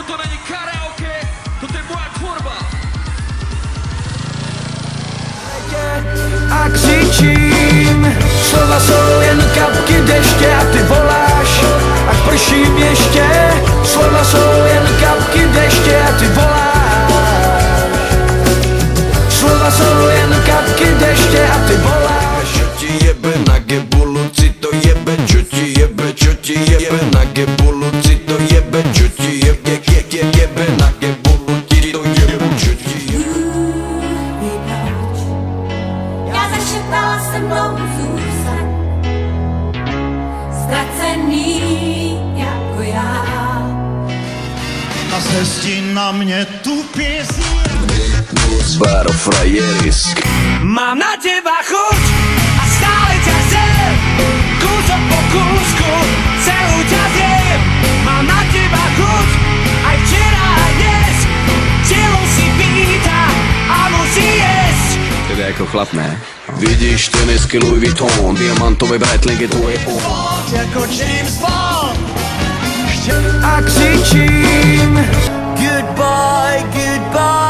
Toto není karaoke, toto je moja tvorba. A křičím, slova jsou jen kapky deště a ty voláš, až prším ještě. Slova jsou jen kapky deště a ty voláš. Slova jsou jen kapky deště a ty voláš. Čo ti jebe na gebulu, ci to jebe, čo ti jebe na gebulu, ci to jebe, čo ti jebe na gebulu, ti to jebe, čo ti jebe. Já zašeptala se mnou zůstat, ztracený jako já. A zhesti na mě tu písni. Baro frajeris. Mám na teba chuť a stále ťa chcem, kúsok po kúsku, celú ťa zjem. Mám na teba chuť aj včera, aj dnes, telo si pýta a musí jesť. Tedy jako chlap, ne? Vidíš tenisky Louis Vuitton, diamantové Breitlingy, to je Jako James Bond. A křičím, goodbye, goodbye.